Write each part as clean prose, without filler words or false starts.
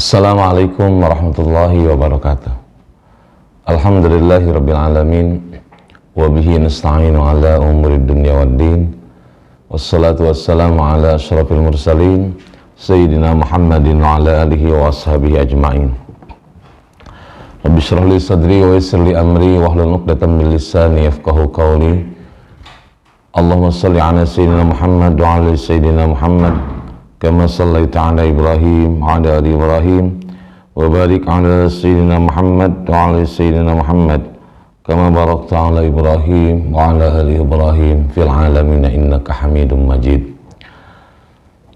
Assalamualaikum warahmatullahi wabarakatuh. Alhamdulillahirabbil alamin wa bihi nasta'inu ala umurid dunya waddin. Wassalatu wassalamu ala asyrafil mursalin sayyidina Muhammadin wa ala alihi wa ashabihi ajma'in. Rabbi shrah li sadri wa yassir li amri wahlul 'uqdatam min lisani yafqahu qawli. Allahumma shalli ala sayyidina Muhammad wa ala sayyidina Muhammad kama sallaita ala Ibrahim wa ala ali Ibrahim wa barik ala sayyidina Muhammad wa ala sayyidina Muhammad kama barakta ala Ibrahim wa ala ali Ibrahim fil alamin innaka Hamidum Majid.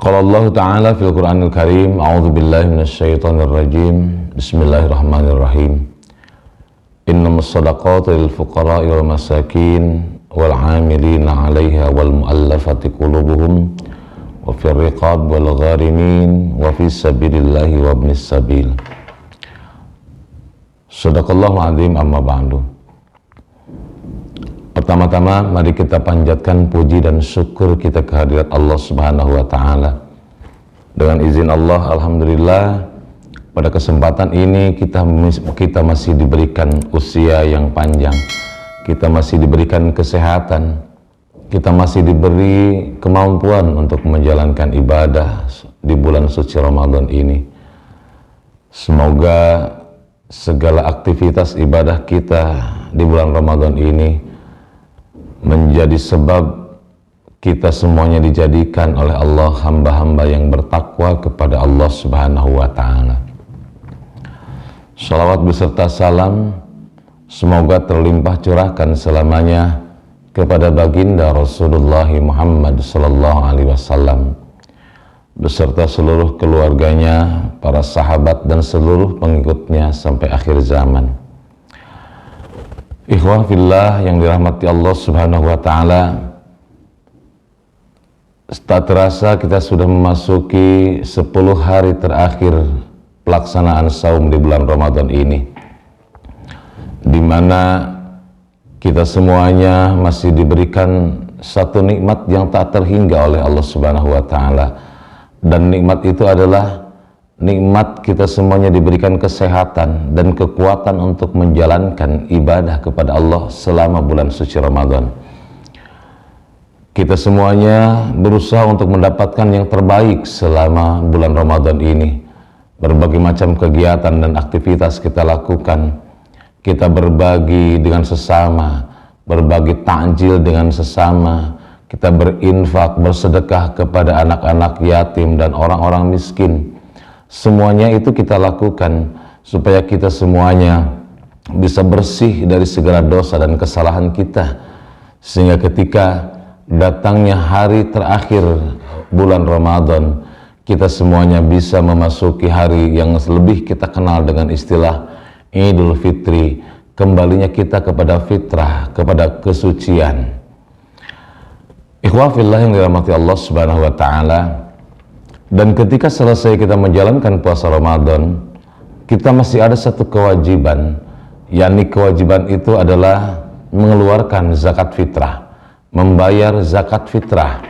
Qala Allah Ta'ala fil Qur'anil Karim, a'udzu billahi minasy syaithanir rajim. Bismillahirrahmanirrahim. Innamas shadaqatu lil fuqara'i wal masakin wal 'amilina 'alaiha wal mu'allafati qulubuhum wa fir riqab wal gharimin wa fi sabilillahi wa ibnis sabil. Shadaqallahu azim, amma ba'du. Pertama-tama mari kita panjatkan puji dan syukur kita kehadirat Allah Subhanahu wa taala. Dengan izin Allah, alhamdulillah pada kesempatan ini kita masih diberikan usia yang panjang. Kita masih diberikan kesehatan. Kita masih diberi kemampuan untuk menjalankan ibadah di bulan suci Ramadan ini. Semoga segala aktivitas ibadah kita di bulan Ramadan ini menjadi sebab kita semuanya dijadikan oleh Allah hamba-hamba yang bertakwa kepada Allah Subhanahu wa ta'ala. Shalawat beserta salam semoga terlimpah curahkan selamanya kepada baginda Rasulullah Muhammad sallallahu alaihi wasallam beserta seluruh keluarganya, para sahabat dan seluruh pengikutnya sampai akhir zaman. Ikhwah fillah yang dirahmati Allah Subhanahu wa taala, tak terasa kita sudah memasuki 10 hari terakhir pelaksanaan saum di bulan Ramadan ini, di mana kita semuanya masih diberikan satu nikmat yang tak terhingga oleh Allah Subhanahu wa taala. Dan nikmat itu adalah nikmat kita semuanya diberikan kesehatan dan kekuatan untuk menjalankan ibadah kepada Allah selama bulan suci Ramadan. Kita semuanya berusaha untuk mendapatkan yang terbaik selama bulan Ramadan ini. Berbagai macam kegiatan dan aktivitas kita lakukan. Kita berbagi dengan sesama, berbagi takjil dengan sesama, kita berinfak, bersedekah kepada anak-anak yatim dan orang-orang miskin. Semuanya itu kita lakukan supaya kita semuanya bisa bersih dari segala dosa dan kesalahan kita, sehingga ketika datangnya hari terakhir bulan Ramadan, kita semuanya bisa memasuki hari yang lebih kita kenal dengan istilah Idul Fitri, kembalinya kita kepada fitrah, kepada kesucian. Ikhwah fillah yang dirahmati Allah Subhanahu wa taala, dan ketika selesai kita menjalankan puasa Ramadan, kita masih ada satu kewajiban, yakni kewajiban itu adalah mengeluarkan zakat fitrah, membayar zakat fitrah.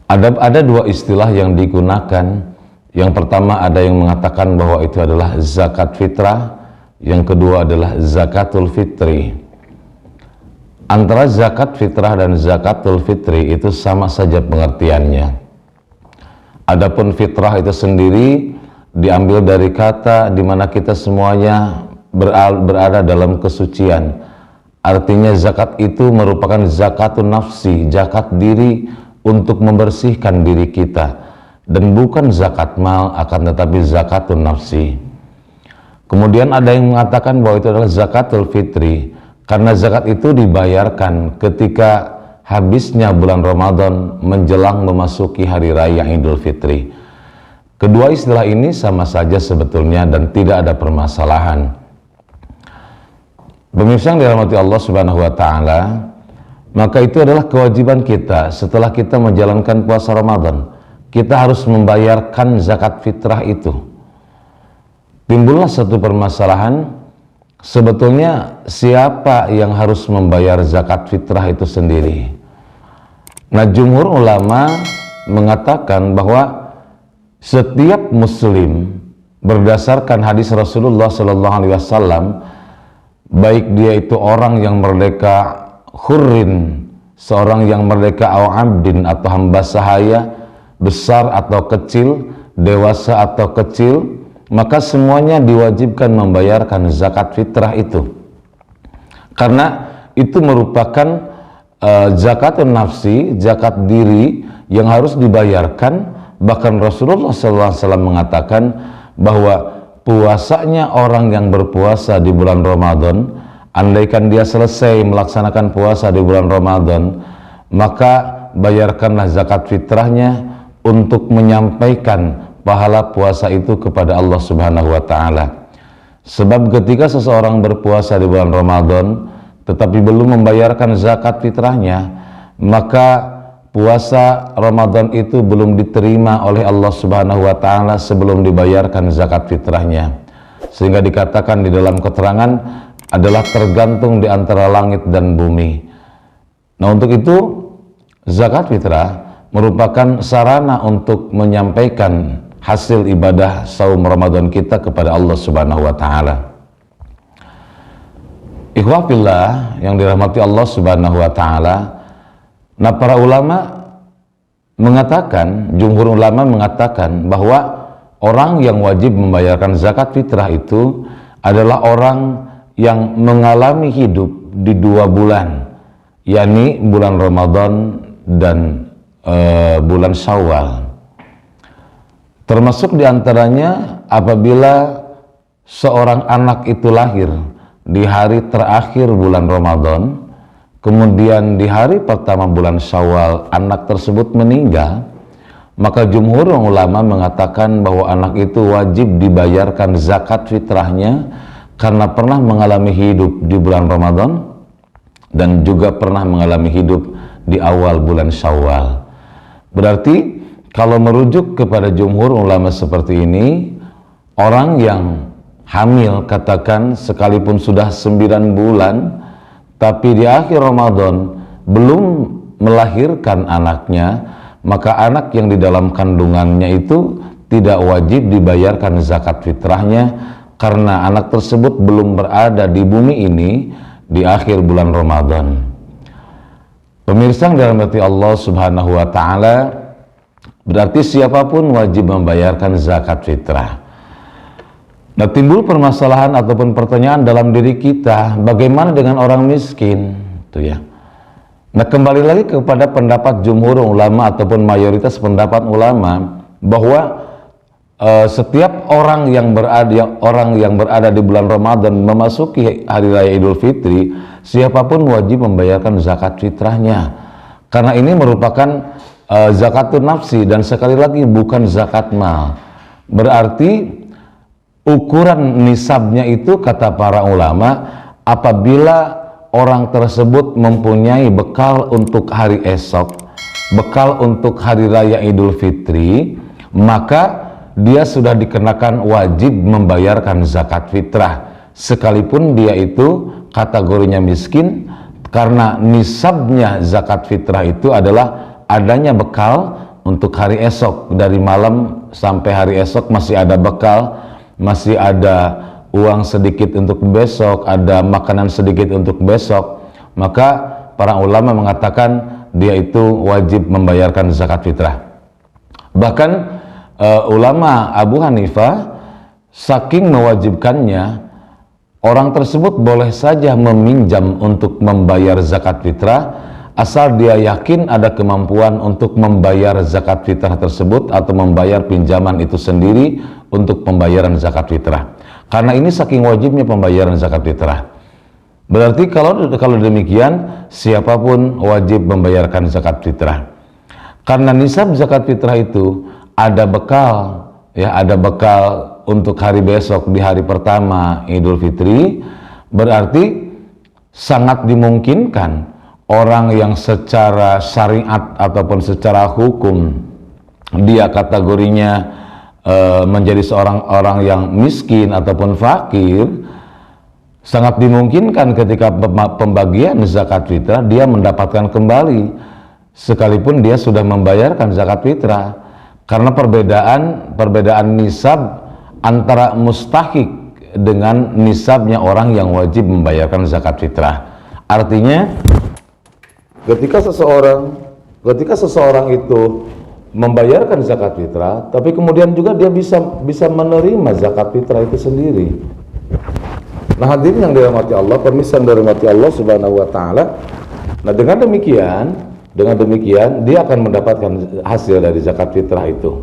Ada dua istilah yang digunakan. Yang pertama ada yang mengatakan bahwa itu adalah zakat fitrah, yang kedua adalah zakatul fitri. Antara zakat fitrah dan zakatul fitri itu sama saja pengertiannya. Adapun fitrah itu sendiri diambil dari kata di mana kita semuanya berada dalam kesucian. Artinya zakat itu merupakan zakatun nafsi, zakat diri untuk membersihkan diri kita. Dan bukan zakat mal, akan tetapi zakatun nafsi. Kemudian ada yang mengatakan bahwa itu adalah zakatul fitri, karena zakat itu dibayarkan ketika habisnya bulan Ramadan menjelang memasuki hari raya Idul Fitri. Kedua istilah ini sama saja sebetulnya dan tidak ada permasalahan. Pemirsa yang dirahmati Allah Subhanahu wa taala, maka itu adalah kewajiban kita setelah kita menjalankan puasa Ramadan. Kita harus membayarkan zakat fitrah itu. Timbullah satu permasalahan, sebetulnya siapa yang harus membayar zakat fitrah itu sendiri? Nah, jumhur ulama mengatakan bahwa setiap muslim berdasarkan hadis Rasulullah sallallahu alaihi wasallam, baik dia itu orang yang merdeka hurrin, seorang yang merdeka au abdin atau hamba sahaya, besar atau kecil, dewasa atau kecil, maka semuanya diwajibkan membayarkan zakat fitrah itu. Karena itu merupakan zakatun nafsi, zakat diri yang harus dibayarkan. Bahkan Rasulullah SAW mengatakan bahwa puasanya orang yang berpuasa di bulan Ramadan, andaikan dia selesai melaksanakan puasa di bulan Ramadan, maka bayarkanlah zakat fitrahnya untuk menyampaikan pahala puasa itu kepada Allah Subhanahu wa Ta'ala. Sebab ketika seseorang berpuasa di bulan Ramadan tetapi belum membayarkan zakat fitrahnya, maka puasa Ramadan itu belum diterima oleh Allah Subhanahu wa Ta'ala sebelum dibayarkan zakat fitrahnya. Sehingga dikatakan di dalam keterangan adalah tergantung di antara langit dan bumi. Nah, untuk itu zakat fitrah merupakan sarana untuk menyampaikan hasil ibadah saum Ramadan kita kepada Allah Subhanahu wa Ta'ala. Ikhwah fillah yang dirahmati Allah Subhanahu wa Ta'ala, nah para ulama mengatakan, jumhur ulama mengatakan bahwa orang yang wajib membayarkan zakat fitrah itu adalah orang yang mengalami hidup di 2 bulan, yakni bulan Ramadan dan bulan Syawal. Termasuk diantaranya apabila seorang anak itu lahir di hari terakhir bulan Ramadan, kemudian di hari pertama bulan Syawal anak tersebut meninggal, maka jumhur ulama mengatakan bahwa anak itu wajib dibayarkan zakat fitrahnya karena pernah mengalami hidup di bulan Ramadan dan juga pernah mengalami hidup di awal bulan Syawal. Berarti kalau merujuk kepada jumhur ulama seperti ini, orang yang hamil katakan sekalipun sudah 9 bulan tapi di akhir Ramadan belum melahirkan anaknya, maka anak yang di dalam kandungannya itu tidak wajib dibayarkan zakat fitrahnya karena anak tersebut belum berada di bumi ini di akhir bulan Ramadan. Pemirsa yang dirahmati Allah Subhanahu wa Ta'ala, berarti siapapun wajib membayarkan zakat fitrah. Nah, timbul permasalahan ataupun pertanyaan dalam diri kita, bagaimana dengan orang miskin? Tuh ya. Nah, kembali lagi kepada pendapat jumhur ulama ataupun mayoritas pendapat ulama bahwa setiap orang yang berada di bulan Ramadan memasuki hari raya Idul Fitri, siapapun wajib membayarkan zakat fitrahnya. Karena ini merupakan zakatun nafsi dan sekali lagi bukan zakat mal. Berarti ukuran nisabnya itu kata para ulama apabila orang tersebut mempunyai bekal untuk hari esok, bekal untuk hari raya Idul Fitri, maka dia sudah dikenakan wajib membayarkan zakat fitrah sekalipun dia itu kategorinya miskin, karena nisabnya zakat fitrah itu adalah adanya bekal untuk hari esok. Dari malam sampai hari esok masih ada bekal, masih ada uang sedikit untuk besok, ada makanan sedikit untuk besok, maka para ulama mengatakan dia itu wajib membayarkan zakat fitrah. Bahkan ulama Abu Hanifah saking mewajibkannya, orang tersebut boleh saja meminjam untuk membayar zakat fitrah asal dia yakin ada kemampuan untuk membayar zakat fitrah tersebut atau membayar pinjaman itu sendiri untuk pembayaran zakat fitrah. Karena ini saking wajibnya pembayaran zakat fitrah. Berarti kalau demikian siapapun wajib membayarkan zakat fitrah. Karena nisab zakat fitrah itu ada bekal, ya, ada bekal untuk hari besok di hari pertama Idul Fitri. Berarti sangat dimungkinkan orang yang secara syariat ataupun secara hukum dia kategorinya menjadi seorang orang yang miskin ataupun fakir, sangat dimungkinkan ketika pembagian zakat fitrah dia mendapatkan kembali sekalipun dia sudah membayarkan zakat fitrah. Karena perbedaan nisab antara mustahik dengan nisabnya orang yang wajib membayarkan zakat fitrah. Artinya ketika seseorang itu membayarkan zakat fitrah, tapi kemudian juga dia bisa menerima zakat fitrah itu sendiri. Nah, hadirin yang dirahmati Allah, pemirsa yang dirahmati Allah Subhanahu wa taala. Nah, dengan demikian dia akan mendapatkan hasil dari zakat fitrah itu.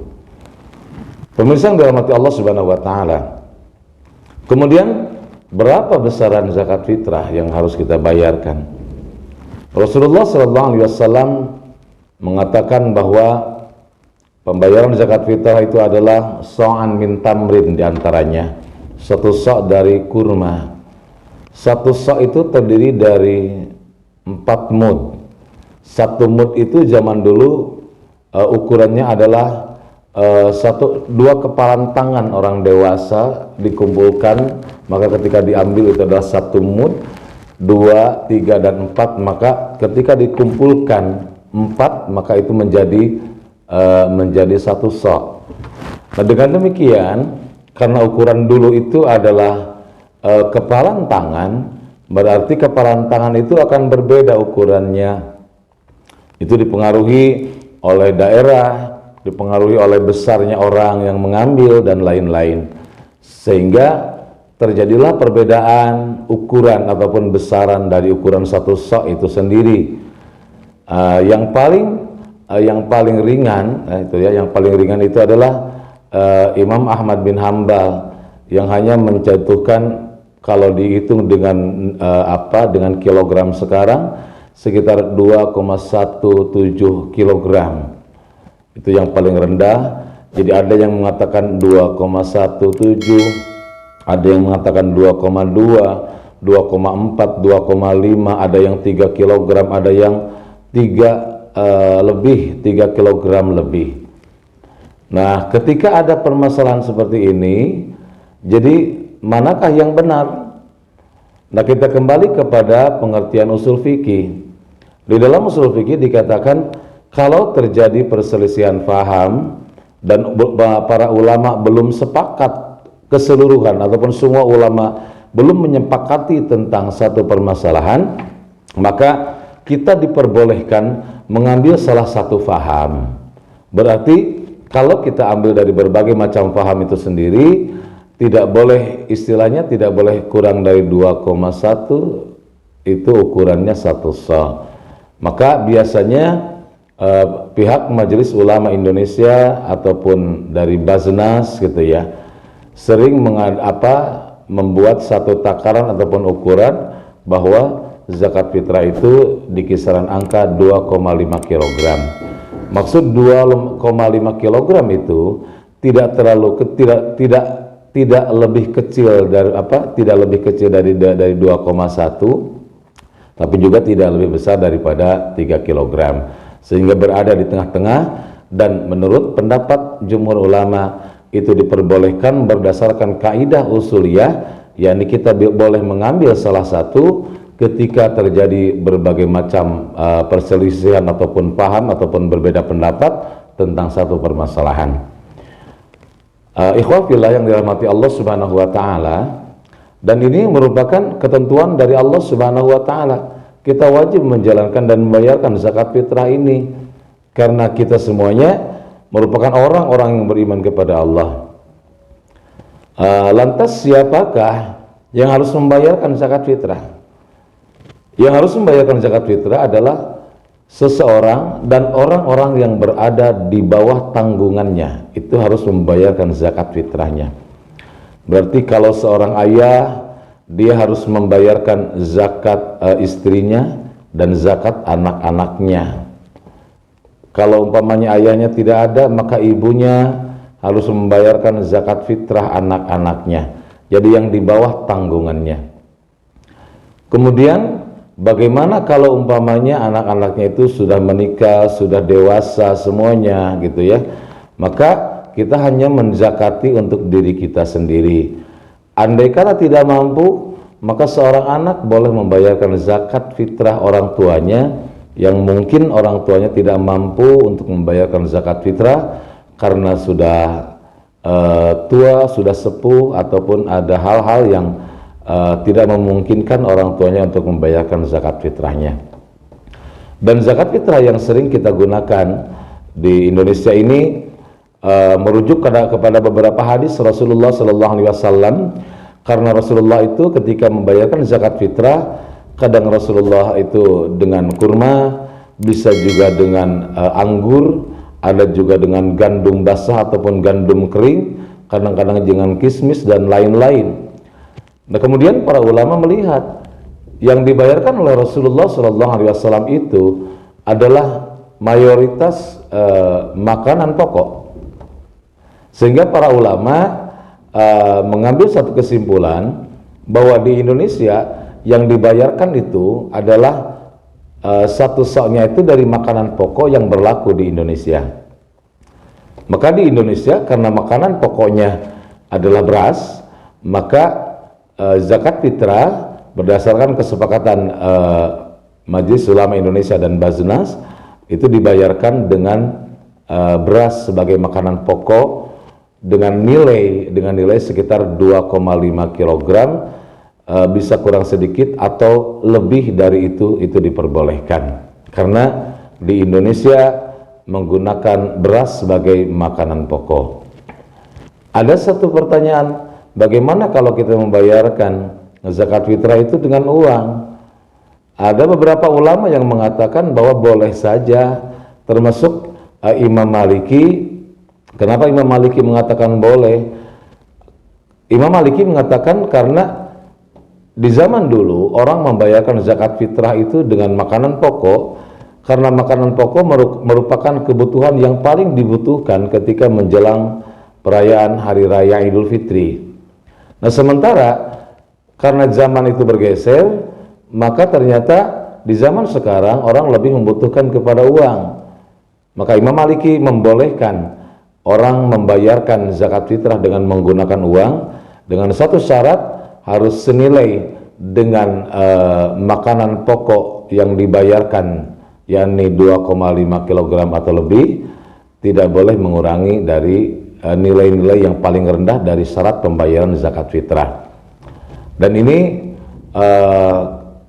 Pemirsa yang dirahmati Allah Subhanahu wa taala. Kemudian berapa besaran zakat fitrah yang harus kita bayarkan? Rasulullah sallallahu alaihi wasallam mengatakan bahwa pembayaran zakat fitrah itu adalah sa'an min tamrin, diantaranya satu sa' dari kurma. Satu sa' itu terdiri dari 4 mud. Satu mud itu zaman dulu ukurannya adalah dua kepalan tangan orang dewasa dikumpulkan, maka ketika diambil itu adalah 1 mud, 2, 3, dan 4, maka ketika dikumpulkan 4 maka itu menjadi 1 sa'. Nah, dengan demikian, karena ukuran dulu itu adalah kepalan tangan, berarti kepalan tangan itu akan berbeda ukurannya. Itu dipengaruhi oleh daerah, dipengaruhi oleh besarnya orang yang mengambil, dan lain-lain. Sehingga terjadilah perbedaan ukuran ataupun besaran dari ukuran 1 sa' itu sendiri. Yang paling ringan, yang paling ringan itu adalah Imam Ahmad bin Hambal, yang hanya menjatuhkan, kalau dihitung dengan kilogram sekarang, sekitar 2,17 kilogram. Itu yang paling rendah. Jadi ada yang mengatakan 2,17, ada yang mengatakan 2,2, 2,4, 2,5, ada yang 3 kilogram, ada yang 3 kilogram lebih. Nah, ketika ada permasalahan seperti ini, jadi manakah yang benar? Nah, kita kembali kepada pengertian usul fikih. Di dalam usul fikih dikatakan, kalau terjadi perselisihan paham dan para ulama belum sepakat keseluruhan, ataupun semua ulama belum menyepakati tentang satu permasalahan, maka kita diperbolehkan mengambil salah satu paham. Berarti kalau kita ambil dari berbagai macam paham itu sendiri, tidak boleh, istilahnya tidak boleh kurang dari 2,1, itu ukurannya 1 sa'. Maka biasanya pihak Majelis Ulama Indonesia ataupun dari Baznas gitu ya, sering membuat satu takaran ataupun ukuran bahwa zakat fitrah itu di kisaran angka 2,5 kg. Maksud 2,5 kg itu tidak lebih kecil dari 2,1, tapi juga tidak lebih besar daripada 3 kg, sehingga berada di tengah-tengah. Dan menurut pendapat jumhur ulama, itu diperbolehkan berdasarkan kaidah usuliyah, yakni kita boleh mengambil salah satu ketika terjadi berbagai macam perselisihan ataupun paham ataupun berbeda pendapat tentang satu permasalahan. Ikhwah fillah yang dirahmati Allah Subhanahu wa taala, dan ini merupakan ketentuan dari Allah Subhanahu wa taala. Kita wajib menjalankan dan membayarkan zakat fitrah ini karena kita semuanya merupakan orang-orang yang beriman kepada Allah. Lantas siapakah yang harus membayarkan zakat fitrah? Yang harus membayarkan zakat fitrah adalah seseorang dan orang-orang yang berada di bawah tanggungannya, itu harus membayarkan zakat fitrahnya. Berarti kalau seorang ayah, dia harus membayarkan zakat istrinya dan zakat anak-anaknya. Kalau umpamanya ayahnya tidak ada, maka ibunya harus membayarkan zakat fitrah anak-anaknya. Jadi yang di bawah tanggungannya. Kemudian bagaimana kalau umpamanya anak-anaknya itu sudah menikah, sudah dewasa semuanya gitu ya, maka kita hanya menzakati untuk diri kita sendiri. Andai kala tidak mampu, maka seorang anak boleh membayarkan zakat fitrah orang tuanya, yang mungkin orang tuanya tidak mampu untuk membayarkan zakat fitrah, karena sudah tua, sudah sepuh, ataupun ada hal-hal yang tidak memungkinkan orang tuanya untuk membayarkan zakat fitrahnya. Dan zakat fitrah yang sering kita gunakan di Indonesia ini merujuk kepada beberapa hadis Rasulullah Sallallahu Alaihi Wasallam, karena Rasulullah itu ketika membayarkan zakat fitrah, kadang Rasulullah itu dengan kurma, bisa juga dengan anggur, ada juga dengan gandum basah ataupun gandum kering, kadang-kadang dengan kismis dan lain-lain. Nah, kemudian para ulama melihat yang dibayarkan oleh Rasulullah Sallallahu Alaihi Wasallam itu adalah mayoritas makanan pokok, sehingga para ulama mengambil satu kesimpulan bahwa di Indonesia yang dibayarkan itu adalah satu soknya itu dari makanan pokok yang berlaku di Indonesia. Maka di Indonesia karena makanan pokoknya adalah beras, maka zakat fitrah berdasarkan kesepakatan Majelis Ulama Indonesia dan Baznas itu dibayarkan dengan beras sebagai makanan pokok dengan nilai sekitar 2,5 kg, bisa kurang sedikit atau lebih dari itu diperbolehkan, karena di Indonesia menggunakan beras sebagai makanan pokok. Ada satu pertanyaan, bagaimana kalau kita membayarkan zakat fitrah itu dengan uang? Ada beberapa ulama yang mengatakan bahwa boleh saja, termasuk Imam Maliki. Kenapa Imam Maliki mengatakan boleh? Imam Maliki mengatakan karena di zaman dulu orang membayarkan zakat fitrah itu dengan makanan pokok, karena makanan pokok merupakan kebutuhan yang paling dibutuhkan ketika menjelang perayaan Hari Raya Idul Fitri. Nah, sementara karena zaman itu bergeser, maka ternyata di zaman sekarang orang lebih membutuhkan kepada uang. Maka Imam Maliki membolehkan orang membayarkan zakat fitrah dengan menggunakan uang, dengan satu syarat, harus senilai dengan makanan pokok yang dibayarkan, yakni 2,5 kg atau lebih, tidak boleh mengurangi dari nilai-nilai yang paling rendah dari syarat pembayaran zakat fitrah. Dan ini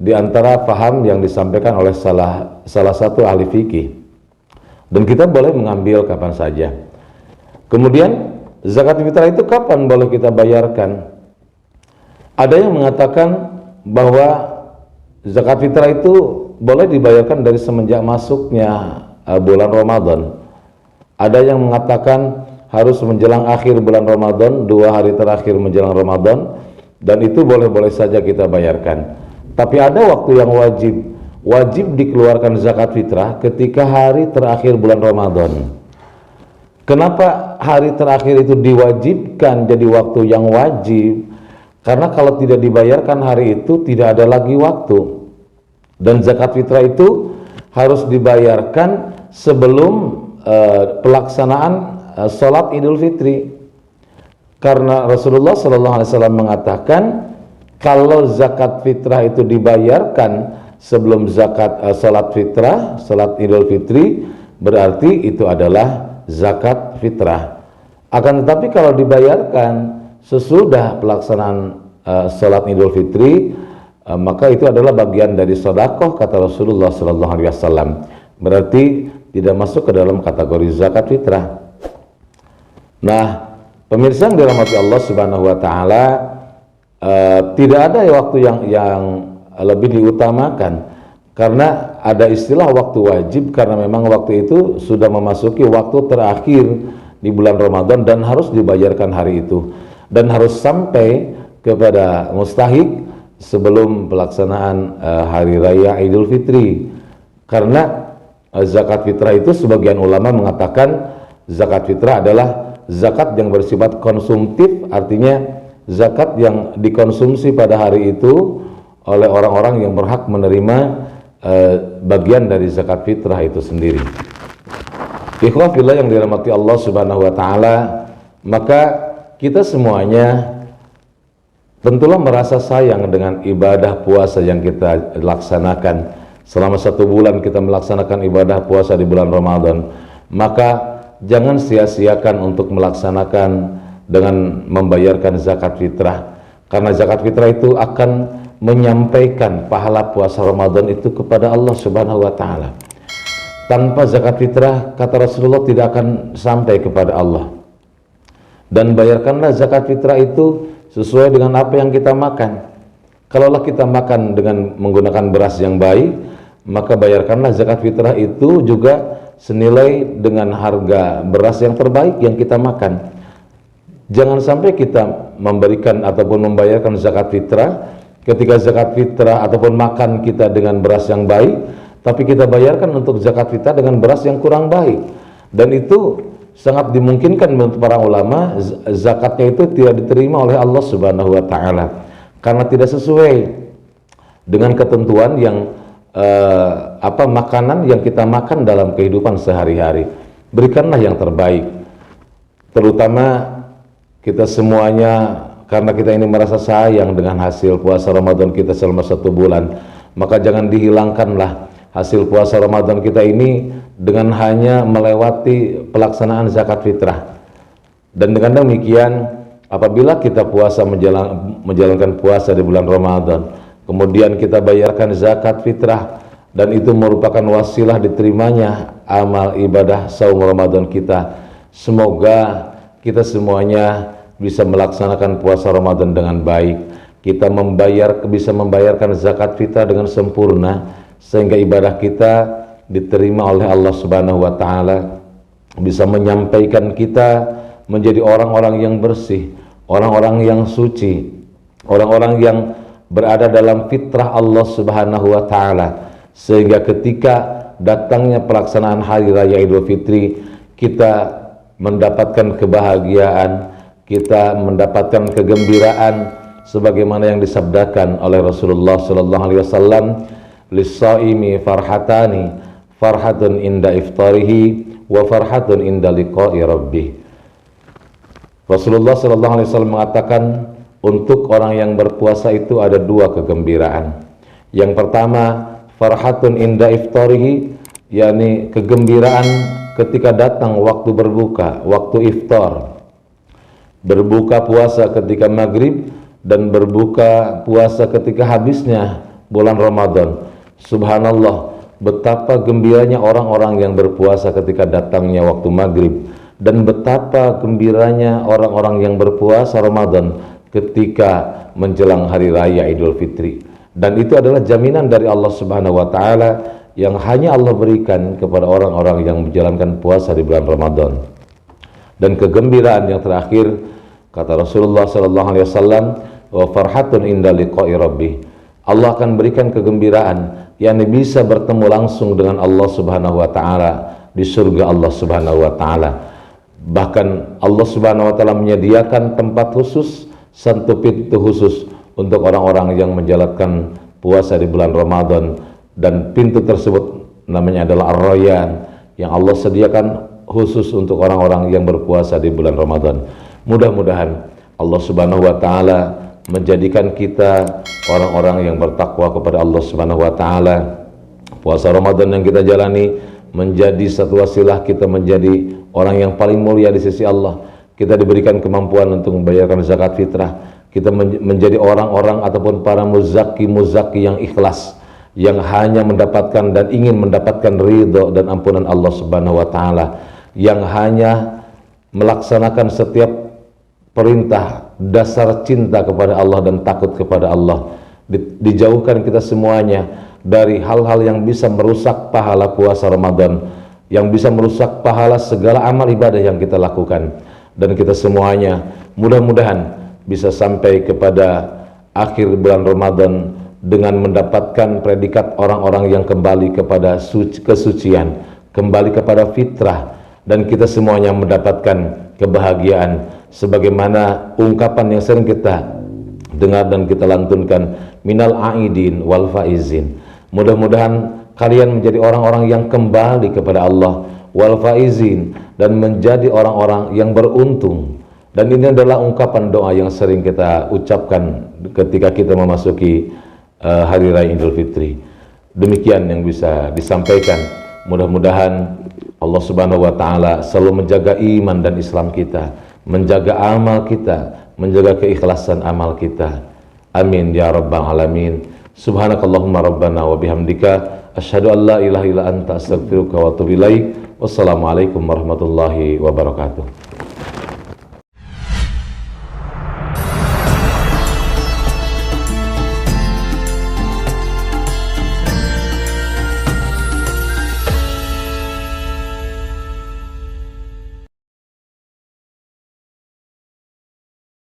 di antara paham yang disampaikan oleh salah satu ahli fikih, dan kita boleh mengambil kapan saja. Kemudian zakat fitrah itu kapan boleh kita bayarkan? Ada yang mengatakan bahwa zakat fitrah itu boleh dibayarkan dari semenjak masuknya bulan Ramadan. Ada yang mengatakan harus menjelang akhir bulan Ramadan, 2 hari terakhir menjelang Ramadan, dan itu boleh-boleh saja kita bayarkan. Tapi ada waktu yang wajib dikeluarkan zakat fitrah ketika hari terakhir bulan Ramadan. Kenapa hari terakhir itu diwajibkan jadi waktu yang wajib? Karena kalau tidak dibayarkan hari itu tidak ada lagi waktu, dan zakat fitrah itu harus dibayarkan sebelum pelaksanaan sholat Idul Fitri, karena Rasulullah SAW mengatakan kalau zakat fitrah itu dibayarkan sebelum sholat fitrah, sholat Idul Fitri, berarti itu adalah zakat fitrah. Akan tetapi kalau dibayarkan sesudah pelaksanaan sholat Idul Fitri, maka itu adalah bagian dari sedekah, kata Rasulullah Sallallahu Alaihi Wasallam. Berarti tidak masuk ke dalam kategori zakat fitrah. Nah, pemirsa yang dirahmati Allah Subhanahu Wa Taala, tidak ada waktu yang lebih diutamakan, karena ada istilah waktu wajib, karena memang waktu itu sudah memasuki waktu terakhir di bulan Ramadan dan harus dibayarkan hari itu, dan harus sampai kepada mustahik sebelum pelaksanaan Hari Raya Idul Fitri. Karena zakat fitrah itu sebagian ulama mengatakan zakat fitrah adalah zakat yang bersifat konsumtif, artinya zakat yang dikonsumsi pada hari itu oleh orang-orang yang berhak menerima bagian dari zakat fitrah itu sendiri. Ikhwah fillah yang dirahmati Allah Subhanahu Wa Taala, maka kita semuanya tentulah merasa sayang dengan ibadah puasa yang kita laksanakan. Selama 1 bulan kita melaksanakan ibadah puasa di bulan Ramadan, maka jangan sia-siakan untuk melaksanakan dengan membayarkan zakat fitrah, karena zakat fitrah itu akan menyampaikan pahala puasa Ramadan itu kepada Allah Subhanahu wa taala. Tanpa zakat fitrah, kata Rasulullah, tidak akan sampai kepada Allah. Dan bayarkanlah zakat fitrah itu sesuai dengan apa yang kita makan. Kalaulah kita makan dengan menggunakan beras yang baik, maka bayarkanlah zakat fitrah itu juga senilai dengan harga beras yang terbaik yang kita makan. Jangan sampai kita memberikan ataupun membayarkan zakat fitrah ketika zakat fitrah ataupun makan kita dengan beras yang baik, tapi kita bayarkan untuk zakat fitrah dengan beras yang kurang baik. Dan itu sangat dimungkinkan menurut para ulama zakatnya itu tidak diterima oleh Allah Subhanahu wa taala karena tidak sesuai dengan ketentuan yang makanan yang kita makan dalam kehidupan sehari-hari. Berikanlah yang terbaik, terutama kita semuanya, karena kita ini merasa sayang dengan hasil puasa Ramadan kita selama 1 bulan, maka jangan dihilangkanlah hasil puasa Ramadan kita ini dengan hanya melewati pelaksanaan zakat fitrah. Dan dengan demikian, apabila kita puasa menjalankan puasa di bulan Ramadan, kemudian kita bayarkan zakat fitrah, dan itu merupakan wasilah diterimanya amal ibadah saum Ramadan kita. Semoga kita semuanya bisa melaksanakan puasa Ramadan dengan baik. Kita bisa membayarkan zakat fitrah dengan sempurna, sehingga ibadah kita diterima oleh Allah Subhanahu wa taala, bisa menyampaikan kita menjadi orang-orang yang bersih, orang-orang yang suci, orang-orang yang berada dalam fitrah Allah Subhanahu wa taala, sehingga ketika datangnya pelaksanaan hari raya Idul Fitri, kita mendapatkan kebahagiaan, kita mendapatkan kegembiraan sebagaimana yang disabdakan oleh Rasulullah sallallahu alaihi wasallam, lis-shaimi farhatani, farhatun inda iftarihi wa farhatun inda liqa'i rabbih. Rasulullah sallallahu alaihi wasallam mengatakan, untuk orang yang berpuasa itu ada 2 kegembiraan. Yang pertama, farhatun inda iftarihi, yakni kegembiraan ketika datang waktu berbuka, waktu iftar. Berbuka puasa ketika maghrib dan berbuka puasa ketika habisnya bulan Ramadan. Subhanallah, betapa gembiranya orang-orang yang berpuasa ketika datangnya waktu maghrib, dan betapa gembiranya orang-orang yang berpuasa Ramadan ketika menjelang hari raya Idul Fitri. Dan itu adalah jaminan dari Allah Subhanahu wa taala yang hanya Allah berikan kepada orang-orang yang menjalankan puasa di bulan Ramadan. Dan kegembiraan yang terakhir, kata Rasulullah sallallahu alaihi wasallam, wa farhatun inda liqa'i rabbih. Allah akan berikan kegembiraan, yakni bisa bertemu langsung dengan Allah Subhanahu wa taala di surga Allah Subhanahu wa taala. Bahkan Allah Subhanahu wa taala menyediakan tempat khusus, satu pintu khusus untuk orang-orang yang menjalankan puasa di bulan Ramadan, dan pintu tersebut namanya adalah Ar-Rayyan, yang Allah sediakan khusus untuk orang-orang yang berpuasa di bulan Ramadan. Mudah-mudahan Allah Subhanahu wa taala menjadikan kita orang-orang yang bertakwa kepada Allah Subhanahu wa taala. Puasa Ramadan yang kita jalani menjadi satu wasilah kita menjadi orang yang paling mulia di sisi Allah. Kita diberikan kemampuan untuk membayarkan zakat fitrah. Kita menjadi orang-orang ataupun para muzaki yang ikhlas, yang hanya mendapatkan dan ingin mendapatkan ridho dan ampunan Allah Subhanahu wa taala, yang hanya melaksanakan setiap perintah dasar cinta kepada Allah dan takut kepada Allah. Dijauhkan kita semuanya dari hal-hal yang bisa merusak pahala puasa Ramadan, yang bisa merusak pahala segala amal ibadah yang kita lakukan. Dan kita semuanya mudah-mudahan bisa sampai kepada akhir bulan Ramadan dengan mendapatkan predikat orang-orang yang kembali kepada kesucian, kembali kepada fitrah, dan kita semuanya mendapatkan kebahagiaan sebagaimana ungkapan yang sering kita dengar dan kita lantunkan, minal aidin wal faizin. Mudah-mudahan kalian menjadi orang-orang yang kembali kepada Allah, wal faizin, dan menjadi orang-orang yang beruntung. Dan ini adalah ungkapan doa yang sering kita ucapkan ketika kita memasuki hari raya Idul Fitri. Demikian yang bisa disampaikan. Mudah-mudahan Allah Subhanahu wa taala selalu menjaga iman dan Islam kita, menjaga amal kita, menjaga keikhlasan amal kita. Amin ya rabbal alamin. Subhanakallahumma rabbana wa bihamdika asyhadu an la ilaha illa anta astaghfiruka wa atubu ilaik. Wassalamualaikum warahmatullahi wabarakatuh.